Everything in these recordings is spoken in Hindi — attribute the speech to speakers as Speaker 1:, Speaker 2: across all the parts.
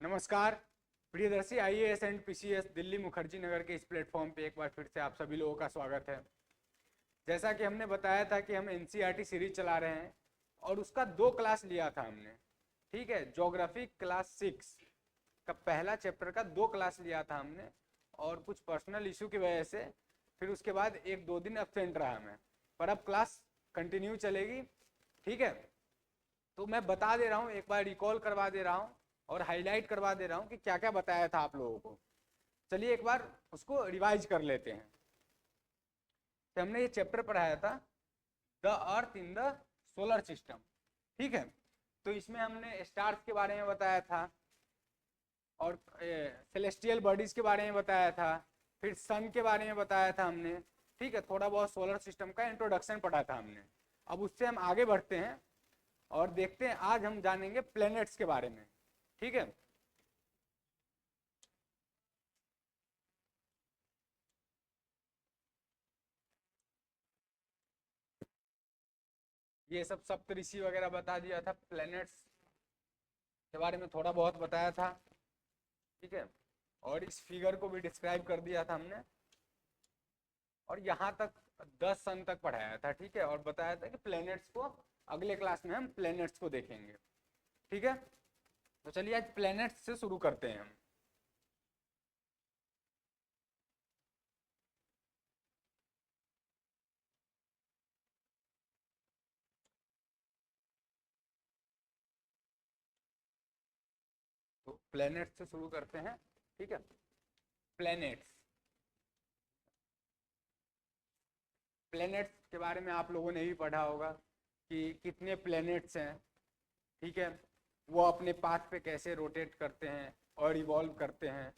Speaker 1: नमस्कार Priyadarshi IAS and PCS Delhi Mukherjee Nagar के इस प्लेटफॉर्म पे एक बार फिर से आप सभी लोगों का स्वागत है। जैसा कि हमने बताया था कि हम एनसीईआरटी सीरीज चला रहे हैं और उसका 2 क्लास लिया था हमने। ठीक है, ज्योग्राफी क्लास 6 का पहला चैप्टर का 2 क्लास लिया था हमने और कुछ पर्सनल इशू की वजह से फिर उसके बाद 1-2 दिन एब्सेंट रहा मैं, पर अब क्लास कंटिन्यू चलेगी। ठीक है, तो मैं बता दे रहा हूँ, एक बार रिकॉल करवा दे रहा हूँ और हाईलाइट करवा दे रहा हूँ कि क्या क्या बताया था आप लोगों को। चलिए एक बार उसको रिवाइज कर लेते हैं। तो हमने ये चैप्टर पढ़ाया था the earth in the solar system. ठीक है, तो इसमें हमने स्टार्स के बारे में बताया था और सेलेस्टियल बॉडीज के बारे में बताया था, फिर सन के बारे में बताया था हमने। ठीक है, थोड़ा बहुत सोलर सिस्टम का इंट्रोडक्शन पढ़ा था हमने। अब उससे हम आगे बढ़ते हैं और देखते हैं, आज हम जानेंगे प्लैनेट्स के बारे में। ठीक है, ये सब सप्तऋषि वगैरह बता दिया था, प्लैनेट्स के बारे में थोड़ा बहुत बताया था। ठीक है, और इस फिगर को भी डिस्क्राइब कर दिया था हमने और यहाँ तक 10 सन तक पढ़ाया था। ठीक है, और बताया था कि प्लैनेट्स को अगले क्लास में हम प्लैनेट्स को देखेंगे। ठीक है, तो चलिए आज प्लैनेट्स से शुरू करते हैं हम। तो प्लैनेट्स से शुरू करते हैं। ठीक है, प्लैनेट्स प्लैनेट्स के बारे में आप लोगों ने भी पढ़ा होगा कि कितने प्लैनेट्स हैं। ठीक है, वो अपने पाथ पे कैसे रोटेट करते हैं और इवॉल्व करते हैं।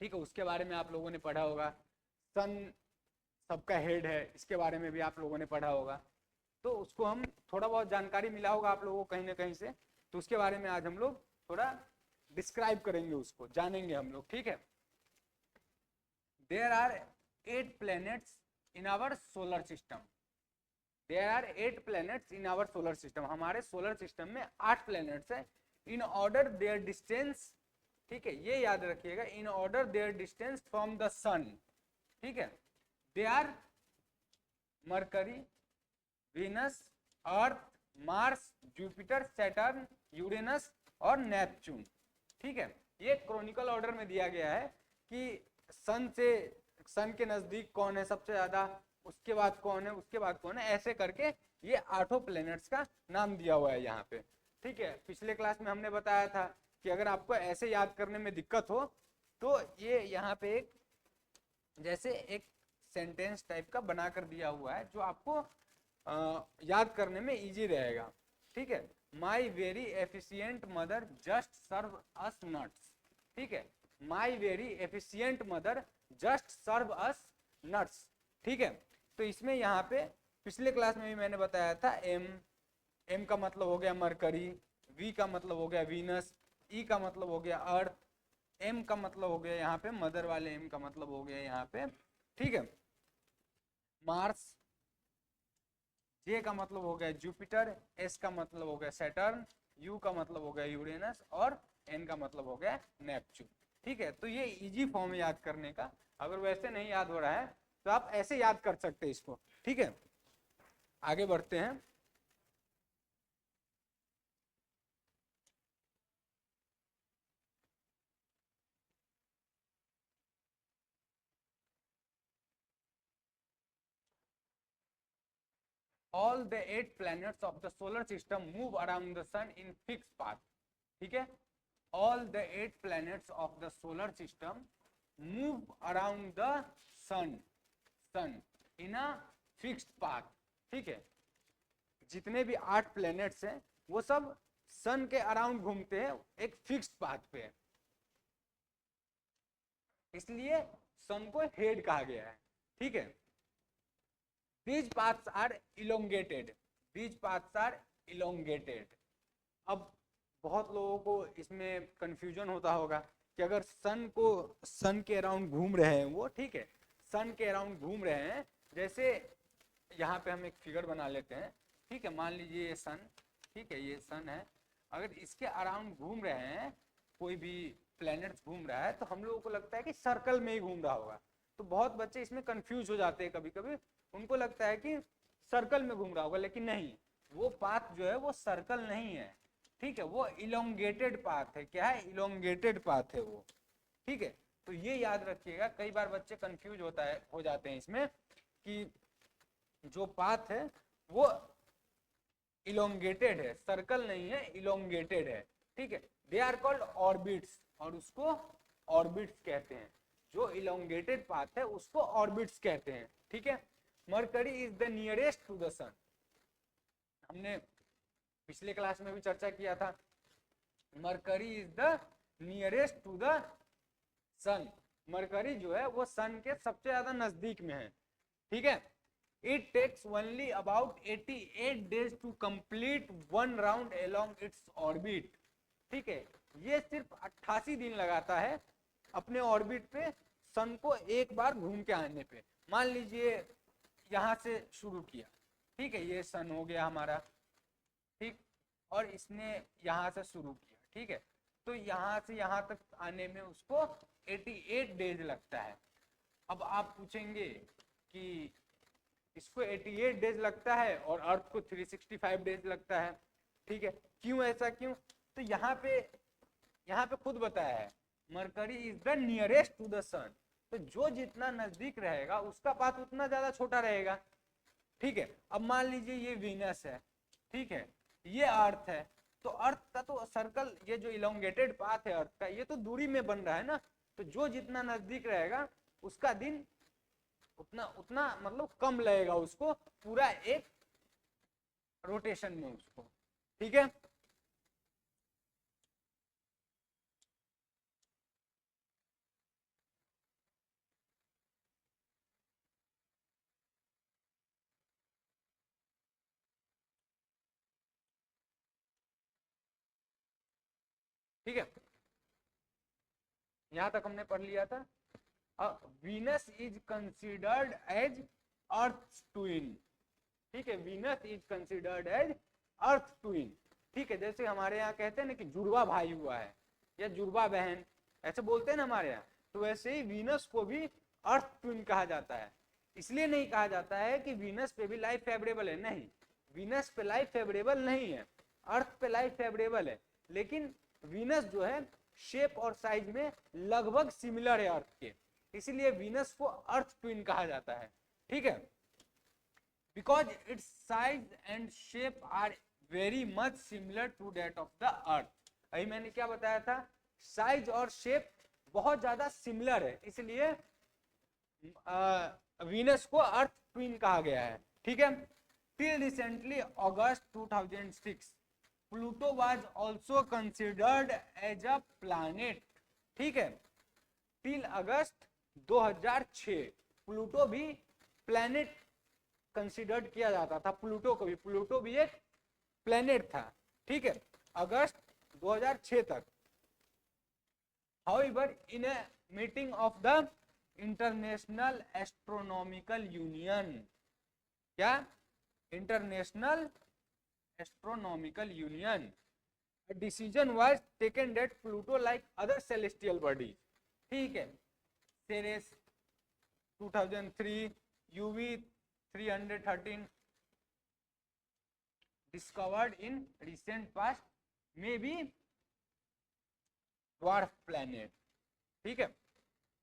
Speaker 1: ठीक है, उसके बारे में आप लोगों ने पढ़ा होगा। सन सबका हेड है, इसके बारे में भी आप लोगों ने पढ़ा होगा। तो उसको हम थोड़ा बहुत जानकारी मिला होगा आप लोगों को कहीं ना कहीं से, तो उसके बारे में आज हम लोग थोड़ा डिस्क्राइब करेंगे, उसको जानेंगे हम लोग। ठीक है, there are 8 planets in our solar system. There are 8 planets in our solar system. हमारे सोलर सिस्टम में 8 प्लैनेट्स है। इन ऑर्डर देयर डिस्टेंस, ठीक है, ये याद रखिएगा, in order their distance from the sun. ठीक है, they are Mercury, Venus, Earth, Mars, Jupiter, Saturn, Uranus और नेपच्यून। ठीक है, ये क्रॉनिकल ऑर्डर में दिया गया है कि सन के नजदीक कौन है सबसे ज्यादा, उसके बाद कौन है, उसके बाद कौन है, ऐसे करके ये 8 प्लैनेट्स का नाम दिया हुआ है यहाँ पे। ठीक है, पिछले क्लास में हमने बताया था कि अगर आपको ऐसे याद करने में दिक्कत हो तो ये यहाँ पे एक जैसे एक सेंटेंस टाइप का बना कर दिया हुआ है जो आपको याद करने में इजी रहेगा। ठीक है, my very efficient mother just serve us nuts. ठीक है, my very efficient mother just serve us nuts. ठीक है, तो इसमें यहाँ पे पिछले क्लास में भी मैंने बताया था, एम का मतलब हो गया मरकरी, वी का मतलब हो गया वीनस, ई का मतलब हो गया अर्थ, एम का मतलब हो गया यहाँ पे मदर वाले एम का मतलब हो गया यहाँ पे, ठीक है, मार्स, जे का मतलब हो गया जुपिटर, एस का मतलब हो गया सैटर्न, यू का मतलब हो गया यूरेनस और एन का मतलब हो गया नेपच्यून। ठीक है, तो ये इजी फॉर्म है याद करने का। अगर वैसे नहीं याद हो रहा है तो आप ऐसे याद कर सकते हैं इसको। ठीक है, आगे बढ़ते हैं। All the 8 planets of the solar system move around the sun in fixed path. ठीक है, all the 8 planets of the solar system move around the sun in a fixed path. ठीक है, जितने भी 8 प्लैनेट्स हैं वो सब सन के अराउंड घूमते हैं एक फिक्स्ड पाथ पे, इसलिए सन को हेड कहा गया है। ठीक है, these paths are elongated, these paths are elongated। अब बहुत लोगों को इसमें कंफ्यूजन होता होगा कि अगर सन के अराउंड घूम रहे हैं वो, ठीक है, सन के अराउंड घूम रहे हैं, जैसे यहाँ पे हम एक फिगर बना लेते हैं। ठीक है, मान लीजिए ये सन, ठीक है, ये सन है, अगर इसके अराउंड घूम रहे हैं कोई भी प्लैनेट्स घूम रहा है तो हम लोगों को लगता है कि सर्कल में ही घूम रहा होगा, तो बहुत बच्चे इसमें कंफ्यूज हो जाते हैं कभी कभी, उनको लगता है कि सर्कल में घूम रहा होगा, लेकिन नहीं, वो पाथ जो है वो सर्कल नहीं है, ठीक है, वो इलोंगेटेड पाथ है। क्या है? इलोंगेटेड पाथ है वो, ठीक है। तो ये याद रखिएगा, कई बार बच्चे कंफ्यूज हो जाते हैं इसमें कि जो पाथ है वो इलोंगेटेड है, सर्कल नहीं है, इलोंगेटेड है, ठीक है। दे आर कॉल्ड ऑर्बिट्स, और उसको ऑर्बिट्स कहते हैं। जो इलोंगेटेड पाथ है उसको ऑर्बिट्स कहते हैं, ठीक है। Mercury is the nearest to the sun, हमने पिछले क्लास में भी चर्चा किया था। Mercury is the nearest to the sun, Mercury जो है वो सन के सबसे ज्यादा नजदीक में है, ठीक है। It takes only about 88 days to complete one round along its orbit, ठीक है। ये सिर्फ 88 दिन लगाता है अपने ऑर्बिट पे सन को एक बार घूम के आने पे। मान लीजिए यहाँ से शुरू किया, ठीक है, ये सन हो गया हमारा, ठीक, और इसने यहाँ से शुरू किया, ठीक है, तो यहाँ से यहाँ तक आने में उसको 88 डेज लगता है। अब आप पूछेंगे कि इसको 88 डेज लगता है और अर्थ को 365 डेज लगता है, ठीक है, क्यों, ऐसा क्यों? तो यहाँ पे खुद बताया है, Mercury is the nearest to the sun, तो जो जितना नजदीक रहेगा उसका पाथ उतना ज्यादा छोटा रहेगा, ठीक है। अब मान लीजिए ये वीनस है, ठीक है, ये अर्थ है, तो अर्थ का तो सर्कल, ये जो इलोंगेटेड पाथ है अर्थ का, ये तो दूरी में बन रहा है ना, तो जो जितना नजदीक रहेगा उसका दिन उतना उतना मतलब कम लगेगा उसको पूरा एक रोटेशन में उसको, ठीक है। ठीक है, यहां तक हमने पढ़ लिया था। Venus is considered as earth twin, ठीक है, Venus is considered as earth twin, ठीक है। जैसे हमारे यहाँ कहते हैं ना कि जुड़वा भाई हुआ है या जुड़वा बहन, ऐसे बोलते हैं ना हमारे यहाँ, तो वैसे ही वीनस को भी अर्थ ट्विन कहा जाता है। इसलिए नहीं कहा जाता है कि वीनस पे भी लाइफ फेवरेबल है, नहीं, वीनस पे लाइफ फेवरेबल नहीं है, अर्थ पे लाइफ फेवरेबल है, लेकिन वीनस जो है शेप और साइज में लगभग सिमिलर है अर्थ के, इसीलिए वीनस को अर्थ ट्विन कहा जाता है, ठीक है। Because its size and shape are very much similar to that of the earth, अभी मैंने क्या बताया था, साइज और शेप बहुत ज्यादा सिमिलर है, इसलिए वीनस को अर्थ ट्विन कहा गया है, ठीक है। Till recently August 2006 Pluto was also considered as a planet, ठीक है, टिल अगस्त 2006 प्लूटो भी प्लैनेट कंसिडर्ड किया जाता था, प्लूटो भी एक प्लैनेट था, ठीक है, अगस्त 2006 तक। However, in a meeting of the International Astronomical Union, क्या? International Astronomical Union, a decision was taken that Pluto, like other celestial bodies, ठीक है, Ceres 2003, UV 313 discovered in recent past may be dwarf planet, ठीक है।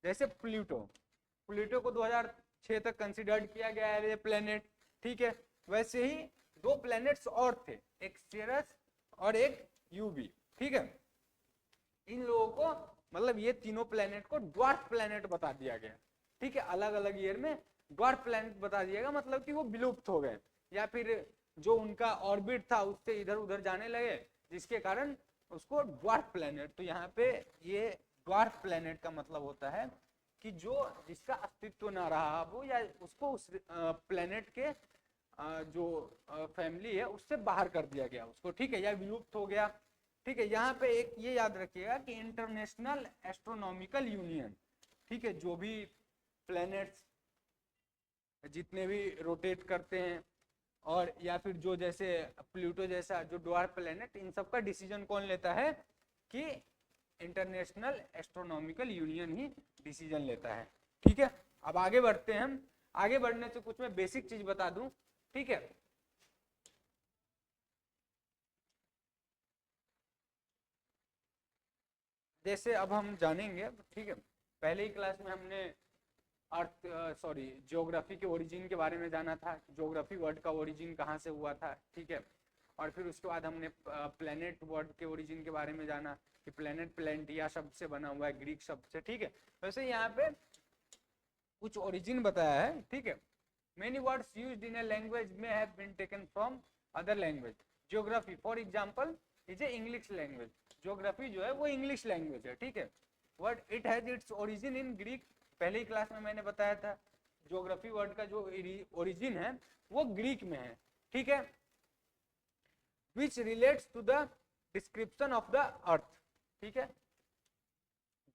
Speaker 1: जैसे प्लूटो को 2006 तक कंसिडर्ड किया गया है प्लैनेट, ठीक है, वैसे ही दो प्लैनेट्स और थे, एक सेरस और एक यूवी, ठीक है। इन लोगों को मतलब ये तीनों प्लैनेट को ड्वार्फ प्लैनेट बता दिया गया, ठीक है, अलग अलग ईयर में ड्वार्फ प्लैनेट बता दिया गया, मतलब कि वो विलुप्त हो गए या फिर जो उनका ऑर्बिट था उससे इधर उधर जाने लगे, जिसके कारण उसको ड्वार्फ प्लैनेट। तो यहाँ पे ये ड्वार्फ प्लैनेट का मतलब होता है कि जो जिसका अस्तित्व ना रहा वो, या उसको उस प्लैनेट के जो फैमिली है उससे बाहर कर दिया गया उसको, ठीक है, या विलुप्त हो गया, ठीक है। यहाँ पे एक ये याद रखिएगा कि इंटरनेशनल एस्ट्रोनॉमिकल यूनियन, ठीक है, जो भी प्लैनेट्स जितने भी रोटेट करते हैं और या फिर जो जैसे प्लूटो जैसा जो ड्वार्फ प्लैनेट, इन सब का डिसीजन कौन लेता है कि इंटरनेशनल एस्ट्रोनॉमिकल यूनियन ही डिसीजन लेता है। ठीक है, अब आगे बढ़ते हैं हम। आगे बढ़ने से कुछ मैं बेसिक चीज बता दूं। ठीक है, जैसे अब हम जानेंगे, ठीक है, पहले ही क्लास में हमने अर्थ ज्योग्राफी के ओरिजिन के बारे में जाना था, ज्योग्राफी वर्ड का ओरिजिन कहाँ से हुआ था। ठीक है, और फिर उसके बाद हमने प्लेनेट वर्ड के ओरिजिन के बारे में जाना कि प्लेनेट प्लेनेटिया शब्द से बना हुआ है, ग्रीक शब्द से। ठीक है, वैसे यहाँ पे कुछ ओरिजिन बताया है। ठीक है, many words used in a language में have been taken from other language. Geography for example is a English language. Geography जो है वो इंग्लिश लैंग्वेज है। ठीक है, word it has its origin in Greek. पहले ही क्लास में मैंने बताया था ज्योग्राफी वर्ड का जो ओरिजिन है वो ग्रीक में है। ठीक है, which relates to the description of the earth. ठीक है,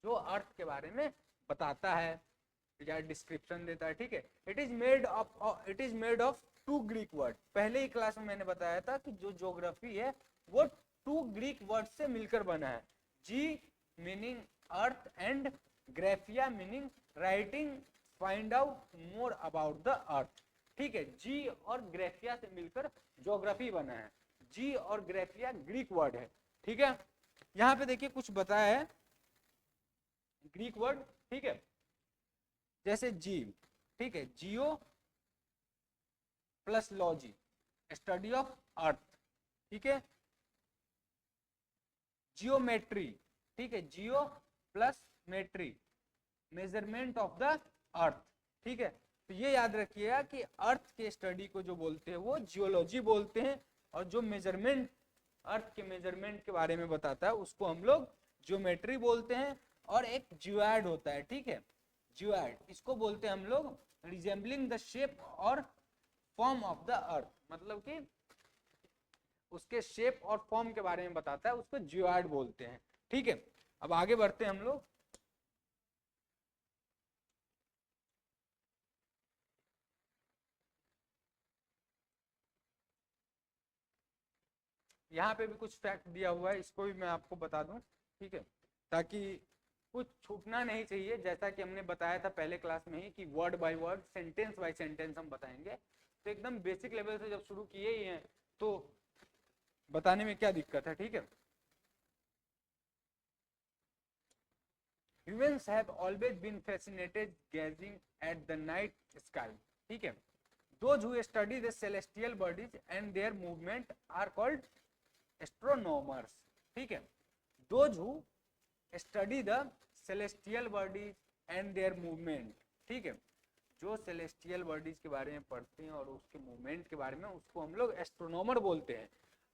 Speaker 1: जो अर्थ के बारे में बताता है या डिस्क्रिप्शन देता है। ठीक है, it is made of two Greek word. पहले ही क्लास में मैंने बताया था कि जो ज्योग्राफी है वो टू ग्रीक वर्ड से मिलकर बना है। Ge meaning earth and graphia meaning writing find out more about the earth. ठीक है, जी और ग्राफिया से मिलकर ज्योग्राफी बना है। जी और ग्राफिया ग्रीक वर्ड है। ठीक है, यहाँ पे देखिए कुछ बताया है ग्रीक वर्ड। ठीक है, जैसे जी, ठीक है, geo plus logy, study of earth. ठीक है, जियोमेट्री, ठीक है, geo plus metry, measurement of the earth. ठीक है, तो ये याद रखिएगा कि अर्थ के स्टडी को जो बोलते हैं वो जियोलॉजी बोलते हैं, और जो मेजरमेंट अर्थ के मेजरमेंट के बारे में बताता है उसको हम लोग जियोमेट्री बोलते हैं। और एक जियोइड होता है। ठीक है, जियोइड, इसको बोलते हैं हम लोग रिजेंबलिंग द शेप और फॉर्म ऑफ द अर्थ, मतलब कि उसके शेप और फॉर्म के बारे में बताता है, उसको जियोइड बोलते हैं। ठीक है, अब आगे बढ़ते हैं हम लोग। यहाँ पे भी कुछ फैक्ट दिया हुआ है, इसको भी मैं आपको बता दूं। ठीक है, ताकि कुछ छूटना नहीं चाहिए। जैसा कि हमने बताया था पहले क्लास में ही कि word by word, sentence by sentence हम बताएंगे। तो एकदम बेसिक लेवल से जब शुरू किए ही हैं तो बताने में क्या दिक्कत है। ठीक है, Humans have always been fascinated gazing at the night sky. ठीक है, those who study the celestial bodies and their movement are called astronomers. ठीक है, those who study the celestial bodies and their movement. ठीक है, जो celestial bodies के बारे में पढ़ते हैं और उसके मूवमेंट के बारे में, उसको हम लोग एस्ट्रोनॉमर बोलते हैं।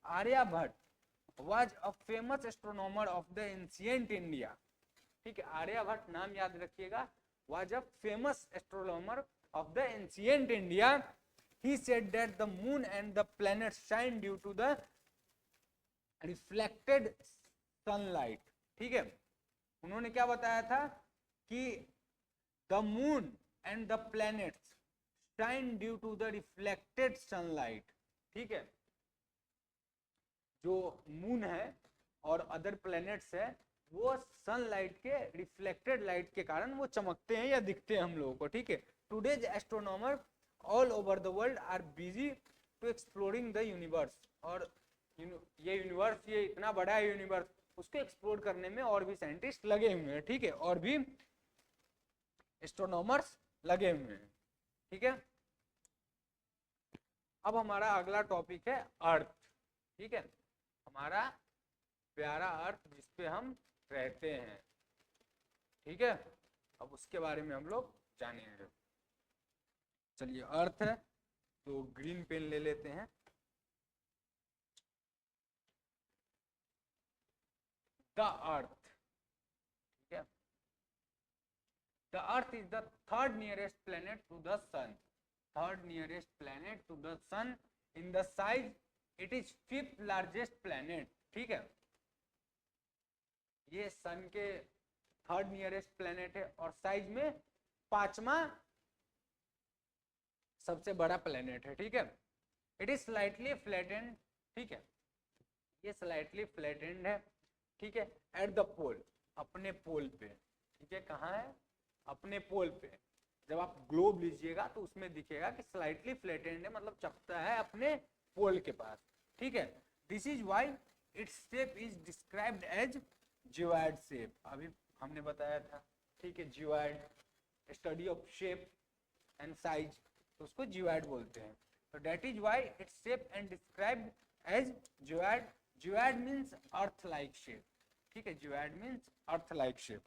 Speaker 1: Aryabhata was a famous astronomer of the ancient India. ठीक है, आर्यभट्ट नाम याद रखिएगा, was a famous astronomer of the ancient India. He said that the moon and the planets shine due to the reflected sunlight. ठीक है, उन्होंने क्या बताया था कि the moon and the planets shine due to the reflected sunlight. ठीक है, जो मून है और अदर प्लैनेट्स है वो सनलाइट के रिफ्लेक्टेड लाइट के कारण वो चमकते हैं या दिखते हैं हम लोगों को। ठीक है, today's astronomer all over the world are busy to exploring the universe. और ये यूनिवर्स, ये इतना बड़ा है यूनिवर्स, उसको एक्सप्लोर करने में और भी साइंटिस्ट लगे हुए हैं। ठीक है, और भी एस्ट्रोनॉमर्स लगे हुए हैं। ठीक है, अब हमारा अगला टॉपिक है अर्थ। ठीक है, हमारा प्यारा अर्थ जिसपे हम रहते हैं। ठीक है, अब उसके बारे में हम लोग जानेंगे। चलिए, अर्थ है तो ग्रीन पेन ले लेते हैं। द अर्थ, ठीक है, the earth is the third nearest planet to the sun. Third nearest planet to the sun in the size it is fifth largest planet. ठीक है, ये सन के थर्ड नियरेस्ट प्लेनेट है और साइज में पांचवा सबसे बड़ा प्लेनेट है। ठीक है, इट इज स्लाइटली फ्लैटेंड। ठीक है, ये स्लाइटली फ्लैटेंड है। ठीक है, एट द पोल, अपने पोल पे, ठीक है, कहाँ है, अपने पोल पे। जब आप ग्लोब लीजिएगा तो उसमें दिखेगा कि स्लाइटली फ्लैटेंड है, मतलब चपटा है अपने पोल के पास, ठीक है। This is why its shape is described as geoid shape, अभी हमने बताया था, ठीक है, geoid, study of shape and size, तो उसको जियोइड बोलते हैं। तो that is why its shape and described as geoid. Geoid means earth like shape, ठीक है, geoid means earth like shape.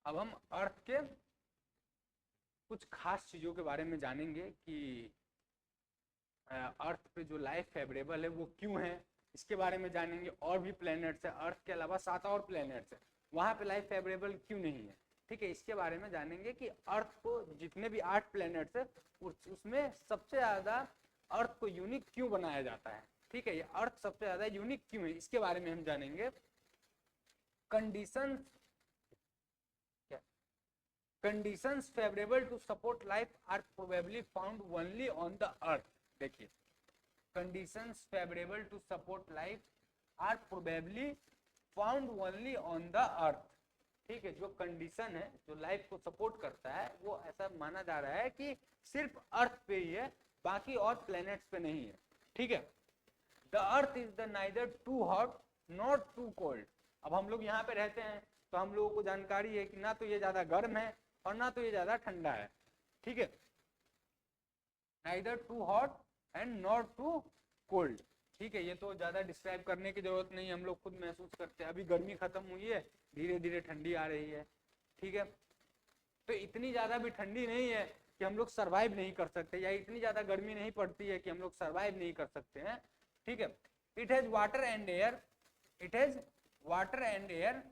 Speaker 1: अब हम अर्थ के कुछ खास चीजों के बारे में जानेंगे कि अर्थ पे जो लाइफ फेवरेबल है वो क्यों है, इसके बारे में जानेंगे। और भी प्लैनेट्स है, अर्थ के अलावा 7 और प्लैनेट्स है, वहां पे लाइफ फेवरेबल क्यों नहीं है, ठीक है, इसके बारे में जानेंगे कि अर्थ को जितने भी 8 प्लैनेट्स है उसमें सबसे ज्यादा अर्थ को यूनिक क्यों बनाया जाता है, ठीक है, ये अर्थ सबसे ज्यादा यूनिक क्यों है, इसके बारे में हम जानेंगे। Conditions Conditions favorable to support life are probably found only on the earth। देखिए, conditions favorable to support life are probably found only on the earth, ठीक है, जो कंडीशन है जो लाइफ को सपोर्ट करता है वो ऐसा माना जा रहा है कि सिर्फ अर्थ पे ही है, बाकी और प्लैनेट्स पे नहीं है, ठीक है। The earth is the neither too hot not too cold. अब हम लोग यहाँ पे रहते हैं तो हम लोगों को जानकारी है कि ना तो ये ज्यादा गर्म है और ना तो ये ज्यादा ठंडा है, ठीक है, neither too hot and not too cold, ठीक है, ये तो ज्यादा डिस्क्राइब करने की जरूरत नहीं है, हम लोग खुद महसूस करते हैं। अभी गर्मी खत्म हुई है, धीरे धीरे ठंडी आ रही है, ठीक है, तो इतनी ज्यादा भी ठंडी नहीं है कि हम लोग सर्वाइव नहीं कर सकते, या इतनी ज्यादा गर्मी नहीं पड़ती है कि हम लोग सर्वाइव नहीं कर सकते हैं, ठीक है। It has water and air, it has water and air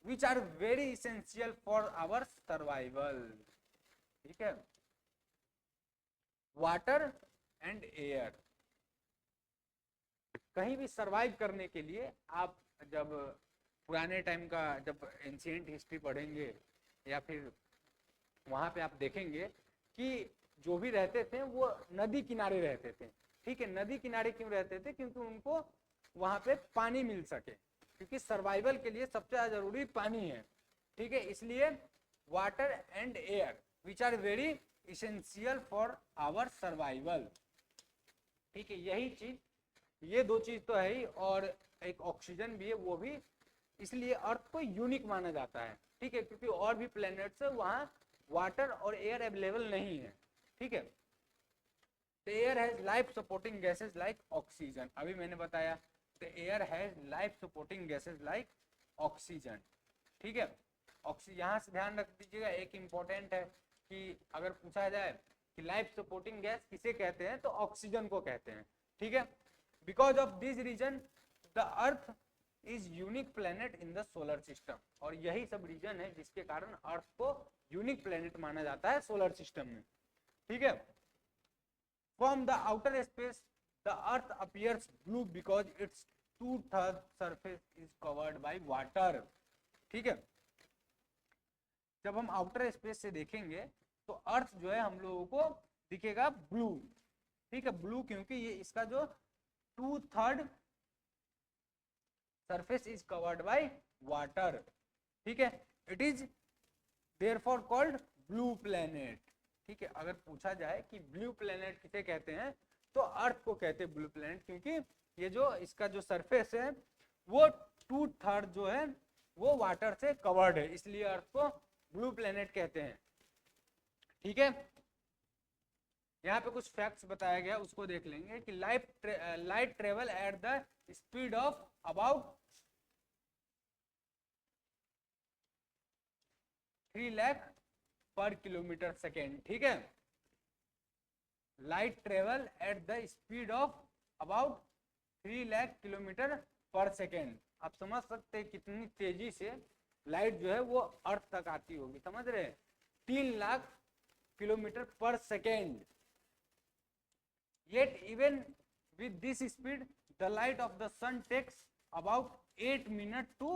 Speaker 1: which are very essential for our survival, ठीक है, वाटर एंड एयर। कहीं भी सरवाइव करने के लिए आप जब पुराने टाइम का जब एंशिएंट हिस्ट्री पढ़ेंगे या फिर वहां पे आप देखेंगे कि जो भी रहते थे वो नदी किनारे रहते थे, ठीक है, नदी किनारे क्यों रहते थे, क्योंकि उनको वहां पे पानी मिल सके, क्योंकि सर्वाइवल के लिए सबसे ज्यादा जरूरी पानी है, ठीक है, इसलिए water and air which are very essential for our survival, ठीक है, यही चीज, ये दो चीज तो है ही, और एक ऑक्सीजन भी है, वो भी, इसलिए अर्थ को यूनिक माना जाता है, ठीक है, क्योंकि और भी प्लैनेट्स है वहां वाटर और एयर अवेलेबल नहीं है, ठीक है। The air has life supporting gases like oxygen, अभी मैंने बताया, the air has life supporting gases like oxygen, ठीक है। यहाँ से ध्यान रख दीजिएगा, एक इंपॉर्टेंट है कि अगर पूछा जाए कि लाइफ सपोर्टिंग गैस किसे कहते हैं तो ऑक्सीजन को कहते हैं, ठीक है। Because of this reason the earth is unique planet in the solar system, और यही सब रीजन है जिसके कारण अर्थ को यूनिक प्लेनेट माना जाता है सोलर सिस्टम में, ठीक है। From the outer space, the Earth appears blue because its 2/3 surface is covered by water, ठीक है। जब हम आउटर स्पेस से देखेंगे तो अर्थ जो है हम लोगों को दिखेगा ब्लू, ठीक है, ब्लू क्योंकि ये इसका जो 2/3 surface is covered by water, ठीक है। It is therefore called blue planet, ठीक है। अगर पूछा जाए कि ब्लू प्लेनेट किसे कहते हैं तो अर्थ को कहते हैं ब्लू प्लेनेट, क्योंकि ये जो इसका जो सरफेस है वो 2/3 जो है वो वाटर से कवर्ड है, इसलिए अर्थ को ब्लू प्लेनेट कहते हैं, ठीक है। यहाँ पे कुछ फैक्ट्स बताया गया उसको देख लेंगे कि light travel at the speed of about 3 lakh पर किलोमीटर सेकेंड, ठीक है। Light travel at the speed of about 3 lakh kilometre पर सेकेंड। आप समझ सकते हैं कितनी तेजी से लाइट जो है वो अर्थ तक आती होगी, समझ रहे हैं, 3 लाख किलोमीटर पर second. Yet even with this speed, the light of the sun takes about 8 minutes to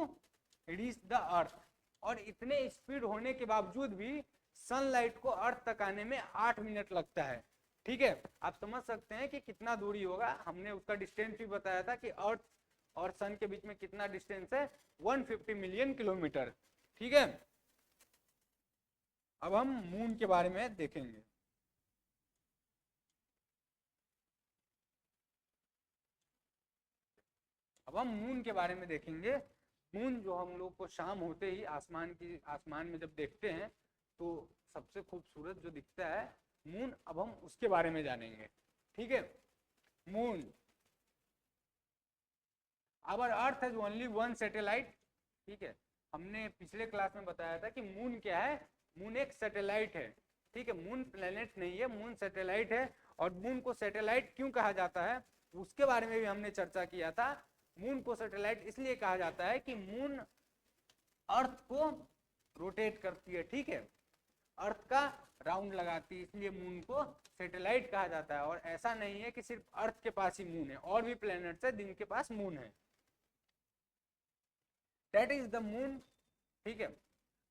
Speaker 1: reach the earth। और इतने स्पीड होने के बावजूद भी सनलाइट को अर्थ तक आने में 8 मिनट लगता है। ठीक है, आप समझ सकते हैं कि कितना दूरी होगा। हमने उसका डिस्टेंस भी बताया था कि अर्थ और सन के बीच में कितना डिस्टेंस है, 150 मिलियन किलोमीटर। ठीक है, अब हम मून के बारे में देखेंगे। अब हम मून के बारे में देखेंगे। मून जो हम लोग को शाम होते ही आसमान में जब देखते हैं तो सबसे खूबसूरत जो दिखता है मून, अब हम उसके बारे में जानेंगे। ठीक है, moon, our earth has only one satellite. ठीक है, हमने पिछले क्लास में बताया था कि मून क्या है, मून एक सैटेलाइट है। ठीक है, मून प्लेनेट नहीं है, मून सैटेलाइट है। और मून को सैटेलाइट क्यों कहा जाता है उसके बारे में भी हमने चर्चा किया था। मून को सैटेलाइट इसलिए कहा जाता है कि मून अर्थ को रोटेट करती है। ठीक है, अर्थ का राउंड लगाती है, इसलिए मून को सैटेलाइट कहा जाता है। और ऐसा नहीं है कि सिर्फ अर्थ के पास ही मून है, और भी प्लैनेट्स है जिनके पास मून है। That is the moon. ठीक है,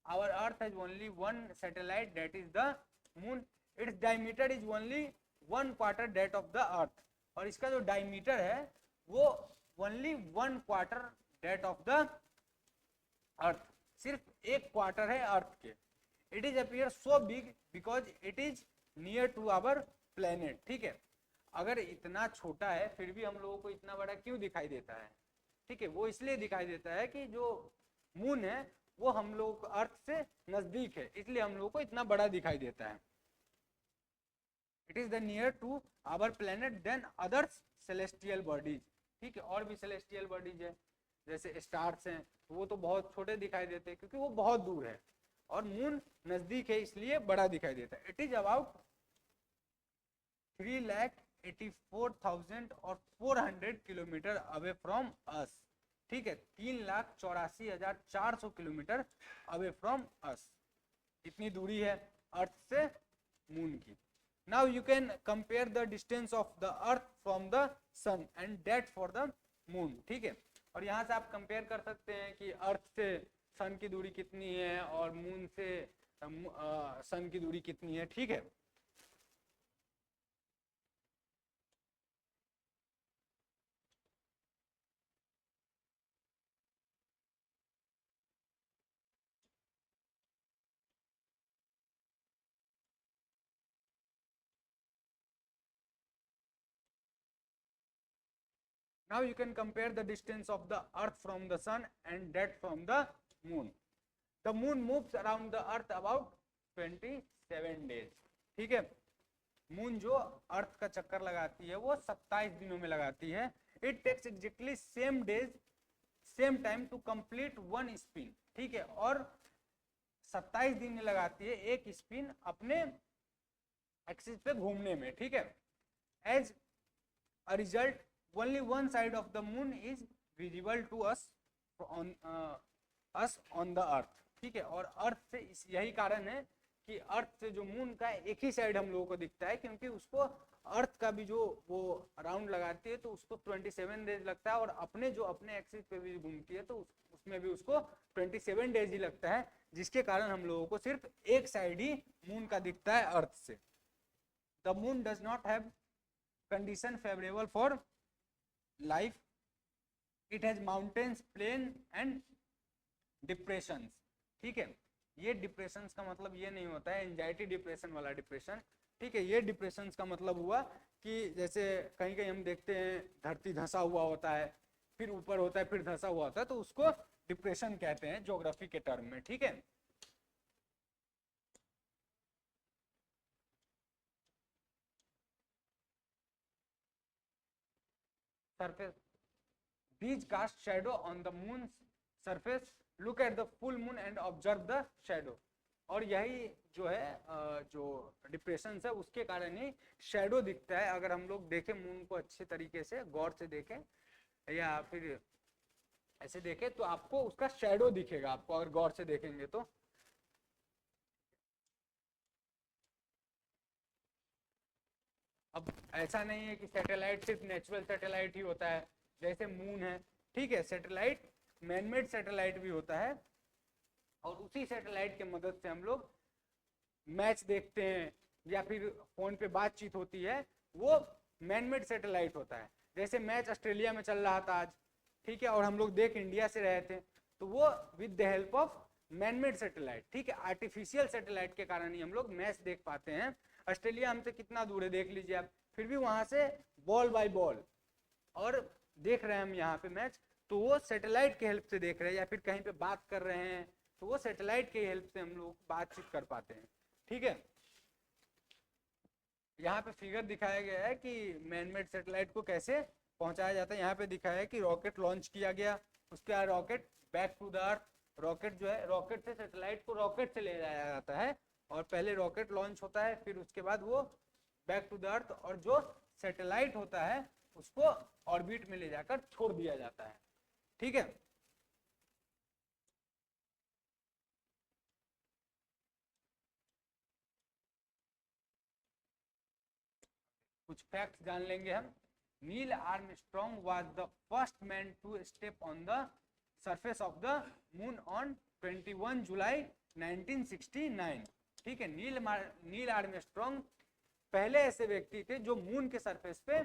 Speaker 1: our earth has only one satellite, that is the moon. Its diameter is only 1/4 that of the earth. और इसका जो डायमीटर है वो only 1/4 that of the earth, सिर्फ 1/4 है अर्थ के। It is appear so big because it is near to our planet. ठीक है, अगर इतना छोटा है फिर भी हम लोगों को इतना बड़ा क्यों दिखाई देता है? ठीक है, वो इसलिए दिखाई देता है कि जो मून है वो हम लोगों को अर्थ से नजदीक है, इसलिए हम लोगों को इतना बड़ा दिखाई देता है। It is the near to our planet than others celestial bodies. ठीक है, और भी सेलेस्टियल बॉडीज है जैसे स्टार्स हैं, वो तो बहुत छोटे दिखाई देते हैं क्योंकि वो बहुत दूर है, और मून नजदीक है इसलिए बड़ा दिखाई देता है। It is about 3,84,400 kilometre away from us. ठीक है, 3,84,400 किलोमीटर अवे फ्रॉम अस, इतनी दूरी है अर्थ से मून की। Now you can compare the distance of the earth from the sun and that for the moon. ठीक है, और यहाँ से आप कंपेयर कर सकते हैं कि अर्थ से सन की दूरी कितनी है और मून से सन की दूरी कितनी है। ठीक है, now you can compare the distance of the earth from the sun and that from the moon. The moon moves around the earth about 27 days. ठीक है, मून जो अर्थ का चक्कर लगाती है वो 27 दिनों में लगाती है। It takes exactly same days same time to complete one spin. ठीक है, और 27 दिन में लगाती है एक स्पिन अपने एक्सिस पे घूमने में। ठीक है, as a result only one side of the moon is visible to us on the earth। ठीक है, और अर्थ से यही कारण है कि अर्थ से जो मून का एक ही साइड हम लोगों को दिखता है, क्योंकि उसको अर्थ का भी जो वो राउंड लगाती है तो उसको 27 डेज लगता है, और अपने जो अपने एक्सिस पे भी घूमती है तो उसमें भी उसको 27 डेज ही लगता है, जिसके कारण हम लोगों को सिर्फ एक साइड ही मून का दिखता है अर्थ से। The moon does not have condition favourable for life. It has mountains, plain and depressions. ठीक है, ये डिप्रेशंस का मतलब ये नहीं होता है एंजाइटी डिप्रेशन वाला डिप्रेशन। ठीक है, ये डिप्रेशंस का मतलब हुआ कि जैसे कहीं कहीं हम देखते हैं धरती धंसा हुआ होता है, फिर ऊपर होता है, फिर धंसा हुआ होता है, तो उसको डिप्रेशन कहते हैं ज्योग्राफी के टर्म में। ठीक है, surface, these cast shadow on the moon's surface, look at the full moon and observe the shadow। और यही जो है जो डिप्रेशन है उसके कारण ही शेडो दिखता है। अगर हम लोग देखें मून को अच्छे तरीके से गौर से देखें या फिर ऐसे देखें तो आपको उसका शेडो दिखेगा, आपको अगर गौर से देखेंगे तो। अब ऐसा नहीं है कि सैटेलाइट सिर्फ नेचुरल सैटेलाइट ही होता है जैसे मून है। ठीक है, सैटेलाइट मैनमेड सैटेलाइट भी होता है, और उसी सैटेलाइट के मदद से हम लोग मैच देखते हैं या फिर फोन पे बातचीत होती है, वो मैनमेड सैटेलाइट होता है। जैसे मैच ऑस्ट्रेलिया में चल रहा था आज, ठीक है, और हम लोग देख इंडिया से रहे थे, तो वो with the help of manmade satellite, ठीक है, आर्टिफिशियल सैटेलाइट के कारण ही हम लोग मैच देख पाते हैं। ऑस्ट्रेलिया हमसे कितना दूर है देख लीजिए आप, फिर भी वहां से बॉल बाय बॉल और देख रहे हैं हम यहाँ पे मैच, तो वो सैटेलाइट के हेल्प से देख रहे हैं, या फिर कहीं पे बात कर रहे हैं तो वो सैटेलाइट के हेल्प से हम लोग बातचीत कर पाते हैं, ठीक है। यहाँ पे फिगर दिखाया गया है कि मैनमेड सैटेलाइट को कैसे पहुंचाया जाता है। यहाँ पे दिखाया है कि रॉकेट लॉन्च किया गया, उसके बाद rocket back to the earth, rocket जो है रॉकेट से सैटेलाइट को रॉकेट से ले जाया जाता है, और पहले रॉकेट लॉन्च होता है, फिर उसके बाद वो बैक टू द अर्थ, और जो सैटेलाइट होता है उसको ऑर्बिट में ले जाकर छोड़ दिया जाता है, ठीक है। कुछ फैक्ट्स जान लेंगे हम। Neil Armstrong was the first man to step on the surface of the moon on 21 July 1969, ठीक है। नील आर्मस्ट्रॉन्ग पहले ऐसे व्यक्ति थे जो मून के सरफेस पे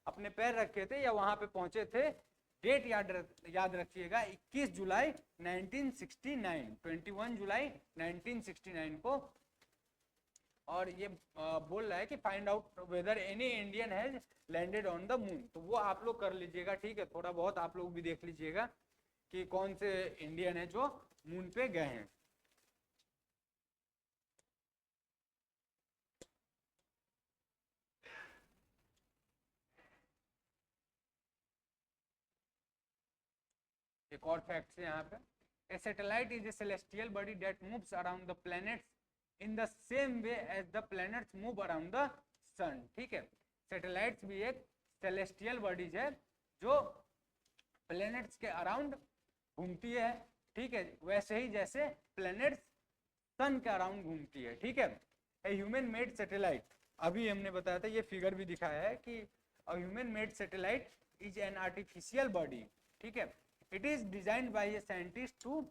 Speaker 1: अपने पैर रखे थे या वहां पे पहुंचे थे। डेट याद रखिएगा 21 जुलाई 1969, 21 जुलाई 1969 को। और ये बोल रहा है कि find out whether any Indian has landed on the moon, तो वो आप लोग कर लीजिएगा, ठीक है, थोड़ा बहुत आप लोग भी देख लीजिएगा कि कौन से इंडियन है जो मून पे गए हैं। एक और फैक्ट है यहाँ पे, a satellite is a celestial body that moves around the planets in the same way as the planets move around the sun, ठीक है। सैटेलाइट्स भी एक सेलेस्टियल बॉडीज है जो प्लैनेट्स के अराउंड घूमती है, ठीक है, वैसे ही जैसे प्लैनेट्स सन के अराउंड घूमती है, ठीक है। ए ह्यूमन मेड सैटेलाइट, अभी हमने बताया था, ये फिगर भी दिखाया है कि a human made satellite is an artificial body, ठीक है। It is designed by a scientist to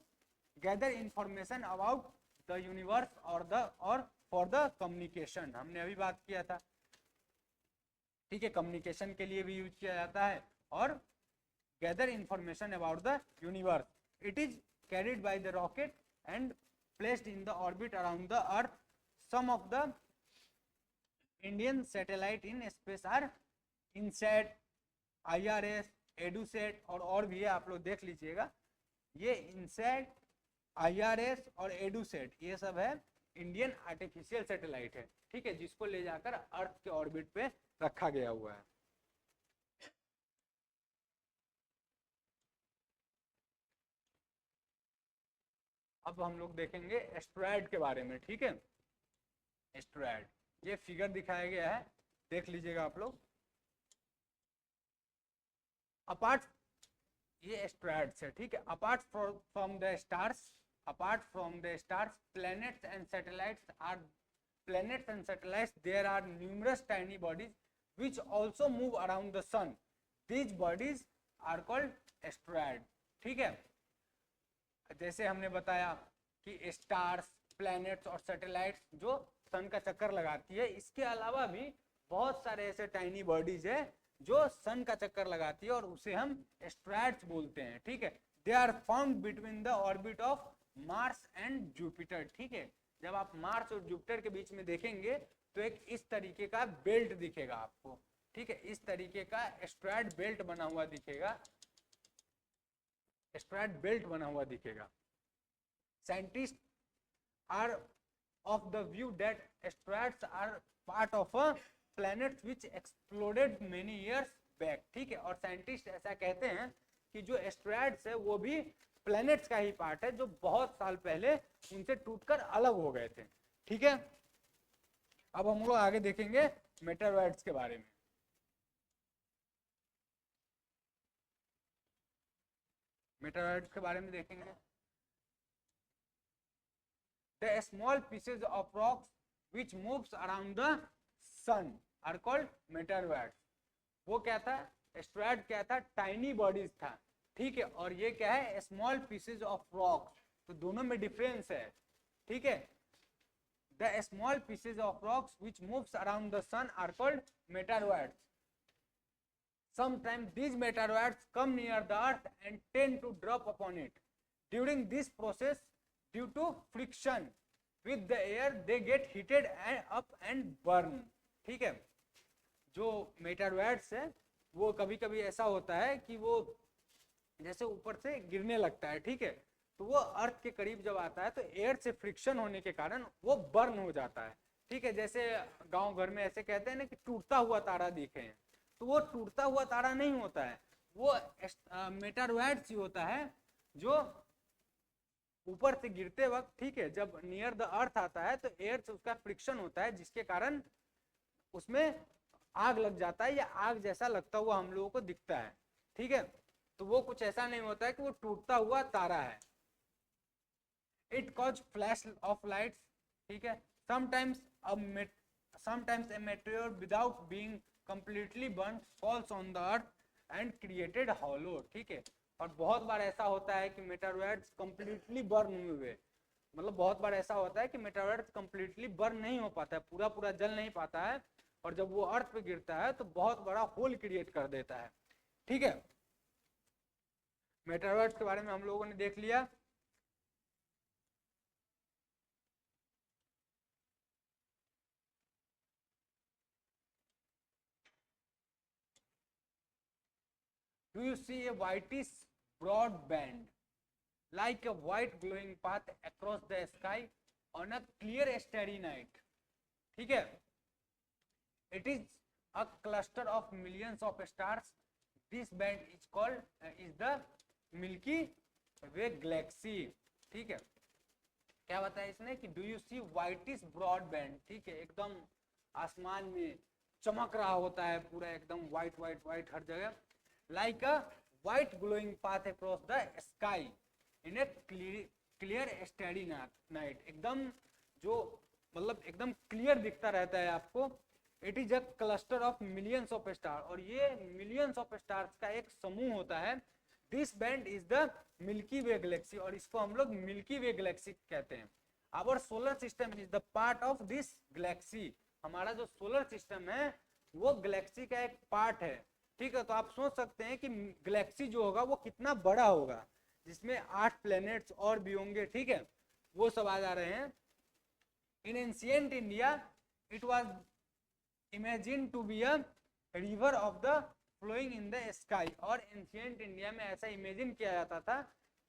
Speaker 1: gather information about the universe और फॉर द कम्युनिकेशन, हमने अभी बात किया था, ठीक है, कम्युनिकेशन के लिए भी यूज किया जाता है और gather information about the universe. It is carried by the rocket and placed in the orbit around the earth. Some of the Indian satellite in space are INSAT, IRS, EDUSAT और भी है, आप लोग देख लीजिएगा। ये INSAT, IRS और EDUSAT ये सब है इंडियन आर्टिफिशियल सैटेलाइट है, ठीक है, जिसको ले जाकर अर्थ के ऑर्बिट पे रखा गया हुआ है। अब हम लोग देखेंगे एस्ट्रॉयड के बारे में, ठीक है। एस्ट्रॉयड, ये फिगर दिखाया गया है, देख लीजिएगा आप लोग। अपार्ट, ये एस्ट्रॉयड्स है, ठीक है। Apart from the stars, planets and satellites there are numerous tiny bodies which also move around the sun. These bodies are called asteroid, ठीक है। जैसे हमने बताया कि स्टार्स, प्लैनेट्स और सैटेलाइट्स जो सन का चक्कर लगाती है, इसके अलावा भी बहुत सारे ऐसे टाइनी बॉडीज है जो सन का चक्कर लगाती है और उसे हम एस्ट्रॉयड्स बोलते हैं, ठीक है। They are found between the orbit of Mars and Jupiter, ठीक है। जब आप मार्स और जुपिटर के बीच में देखेंगे तो एक इस तरीके का बेल्ट दिखेगा आपको, ठीक है, इस तरीके का एस्ट्रॉयड बेल्ट बना हुआ दिखेगा, एस्ट्रॉयड बेल्ट बना हुआ दिखेगा। Scientists are of the view that asteroids are part of a planet which exploded many years back, ठीक है। और साइंटिस्ट ऐसा कहते हैं कि जो एस्ट्रॉयड्स है वो भी प्लैनेट्स का ही पार्ट है जो बहुत साल पहले उनसे टूटकर अलग हो गए थे, ठीक है। अब हम लोग आगे देखेंगे मेटेरॉइड्स के बारे में। मेटेरॉइड्स के बारे में देखेंगे। The small pieces of rocks which moves around the sun are called meteoroids. वो क्या था, एस्ट्रॉयड क्या था, टाइनी बॉडीज था, ठीक है। और ये क्या है, स्मॉल पीसेज ऑफ रॉक्स, तो दोनों में डिफरेंस है, ठीक है। The small pieces of rocks which moves around the sun are called meteoroids. Sometimes these meteoroids come near the earth and tend to drop upon it. During this process, due to friction with the air, they get heated up and burn. ठीक है, जो मेटेरोइड्स है वो कभी कभी ऐसा होता है कि वो जैसे ऊपर से गिरने लगता है, ठीक है, तो वो अर्थ के करीब जब आता है तो एयर से फ्रिक्शन होने के कारण वो बर्न हो जाता है, ठीक है। जैसे गांव घर में ऐसे कहते हैं ना कि टूटता हुआ तारा देखे हैं, तो वो टूटता हुआ तारा नहीं होता है, वो मेटेरोइड्स ही होता है जो ऊपर से गिरते वक्त, ठीक है, जब नियर द अर्थ आता है तो एयर से उसका फ्रिक्शन होता है जिसके कारण उसमें आग लग जाता है या आग जैसा लगता हुआ हम लोगों को दिखता है, ठीक है। तो वो कुछ ऐसा नहीं होता है कि वो टूटता हुआ तारा है। It cause flash of lights, ठीक है। Sometimes a meteor without being completely burnt falls on the earth and created hollow, ठीक है। और बहुत बार ऐसा होता है कि मेटेरोइड्स कंप्लीटली बर्न हुए, मतलब बहुत बार ऐसा होता है कि मेटेरोइड्स कंप्लीटली बर्न नहीं हो पाता है, पूरा पूरा जल नहीं पाता है, और जब वो अर्थ पे गिरता है तो बहुत बड़ा होल क्रिएट कर देता है, ठीक है। मेटेरोइड्स के बारे में हम लोगों ने देख लिया। Do you see a whitish broad band like a white glowing path across the sky on a clear starry night? ठीक है, it is a cluster of millions of stars. This band is called is the Milky Way galaxy, ठीक है। क्या बताया इसने कि do you see whitish broad band, ठीक है, एकदम आसमान में चमक रहा होता है पूरा एकदम व्हाइट व्हाइट व्हाइट हर जगह, like a white glowing path across the sky in a clear starry night, एकदम जो मतलब एकदम क्लियर दिखता रहता है आपको। It is a cluster of millions of star, और ये मिलियंस ऑफ स्टार्स का एक समूह होता है। This band is the Milky Way galaxy, और इसको हम लोग मिल्की वे गैलेक्सी कहते हैं। Our solar system is the part of this galaxy, हमारा जो सोलर सिस्टम है वो गैलेक्सी का एक पार्ट है, ठीक है। तो आप सोच सकते हैं कि गैलेक्सी जो होगा वो कितना बड़ा होगा, जिसमें 8 प्लैनेट्स और भी होंगे, ठीक है, वो सब आ जा रहे हैं। In ancient India it was imagine to be a river of the flowing in the sky, और एंशिएंट इंडिया में ऐसा इमेजिन किया जाता था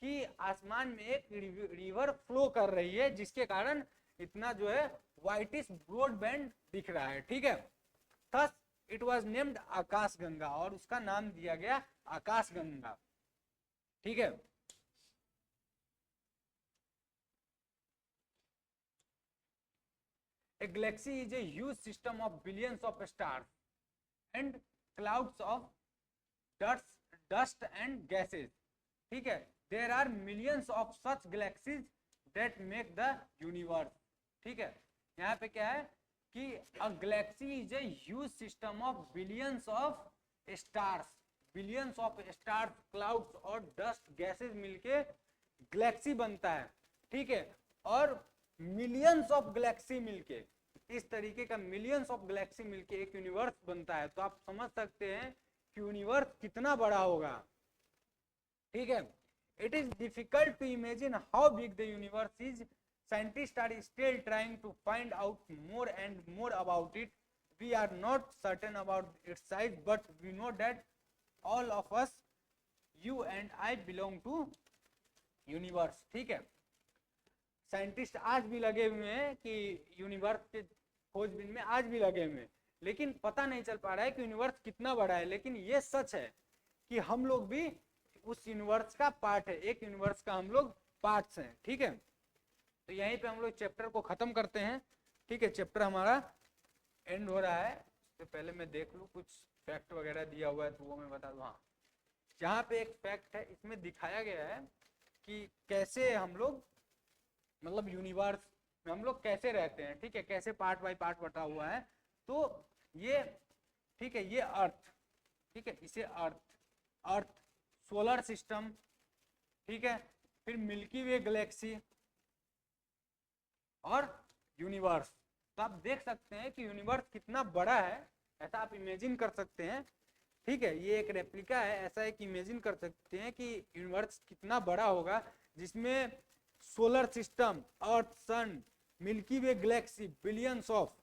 Speaker 1: कि आसमान में एक रिवर फ्लो कर रही है, जिसके कारण इतना जो है व्हाइटिश ब्रॉड बैंड दिख रहा है, ठीक है। थस इट वॉज नेम्ड आकाश गंगा, और उसका नाम दिया गया आकाश गंगा, ठीक है। A galaxy is a huge system of billions of stars and clouds of dust and gases, ठीक है। There are millions of such galaxies that make the universe, ठीक है। यहाँ पे क्या है कि a galaxy is a huge system of billions of stars, billions of stars, clouds और dust gases मिलके गैलेक्सी बनता है, ठीक है। और मिलियंस ऑफ गैलेक्सी मिलके, इस तरीके का मिलियंस ऑफ गैलेक्सी मिलके एक यूनिवर्स बनता है। तो आप समझ सकते हैं कि यूनिवर्स कितना बड़ा होगा, ठीक है। It is difficult to imagine how big the universe is, scientists are still trying to find out more and more about it. We are not certain about its size, but we know that all of us, you and I, belong to universe, ठीक है। साइंटिस्ट आज भी लगे हुए हैं कि यूनिवर्स के खोजबीन में आज भी लगे हुए हैं, लेकिन पता नहीं चल पा रहा है कि यूनिवर्स कितना बड़ा है। लेकिन ये सच है कि हम लोग भी उस यूनिवर्स का पार्ट है, एक यूनिवर्स का हम लोग पार्ट्स हैं, ठीक है। तो यहीं पे हम लोग चैप्टर को खत्म करते हैं, ठीक है। चैप्टर हमारा एंड हो रहा है, उससे पहले मैं देख लूँ कुछ फैक्ट वगैरह दिया हुआ है तो वो मैं बता दूँ। हाँ, यहाँ पे एक फैक्ट है, इसमें दिखाया गया है कि कैसे हम लोग मतलब यूनिवर्स में हम लोग कैसे रहते हैं, ठीक है, कैसे पार्ट बाय पार्ट बटा हुआ है। तो ये ठीक है, ये अर्थ, ठीक है, इसे अर्थ सोलर सिस्टम, ठीक है, फिर मिल्की वे गैलेक्सी और यूनिवर्स। तो आप देख सकते हैं कि यूनिवर्स कितना बड़ा है, ऐसा आप इमेजिन कर सकते हैं। ठीक है, ये एक रेप्लिका है, ऐसा एक इमेजिन कर सकते हैं कि यूनिवर्स कितना बड़ा होगा, जिसमें solar system, earth, sun, Milky Way galaxy, billions of,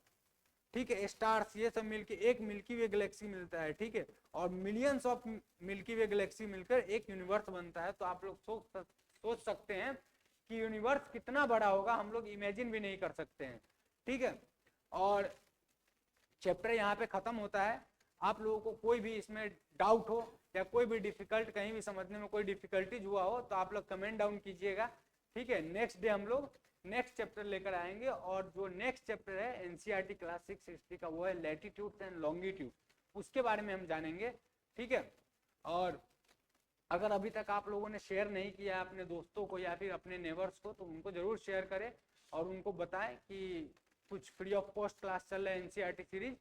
Speaker 1: ठीक है, स्टार्स, ये सब मिलके एक मिल्की वे गैलेक्सी मिलता है। ठीक है, और millions of milky Way Galaxy मिलकर एक यूनिवर्स बनता है। तो आप लोग सोच सकते हैं कि यूनिवर्स कितना बड़ा होगा, हम लोग इमेजिन भी नहीं कर सकते हैं। ठीक है, और चैप्टर यहाँ पे खत्म होता है। आप लोगों को कोई भी इसमें डाउट हो या कोई भी डिफिकल्ट, कहीं भी समझने में कोई डिफिकल्टीज हुआ हो तो आप लोग कमेंट डाउन कीजिएगा। ठीक है, नेक्स्ट डे हम लोग नेक्स्ट चैप्टर लेकर आएंगे, और जो नेक्स्ट चैप्टर है एनसीईआरटी क्लास 6 हिस्ट्री का, वो है लैटिट्यूड एंड लॉन्गिट्यूड, उसके बारे में हम जानेंगे। ठीक है, और अगर अभी तक आप लोगों ने शेयर नहीं किया अपने दोस्तों को या फिर अपने नेबर्स को, तो उनको जरूर शेयर करें और उनको बताएं कि कुछ फ्री ऑफ कॉस्ट क्लास चल रहा है एनसीईआरटी सीरीज।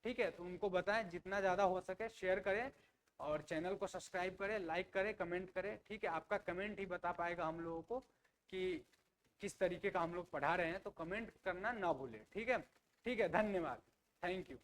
Speaker 1: ठीक है, तो उनको बताएं, जितना ज़्यादा हो सके शेयर करें, और चैनल को सब्सक्राइब करें, लाइक करें, कमेंट करें। ठीक है, आपका कमेंट ही बता पाएगा हम लोगों को कि किस तरीके का हम लोग पढ़ा रहे हैं, तो कमेंट करना ना भूलें। ठीक है, धन्यवाद, थैंक यू।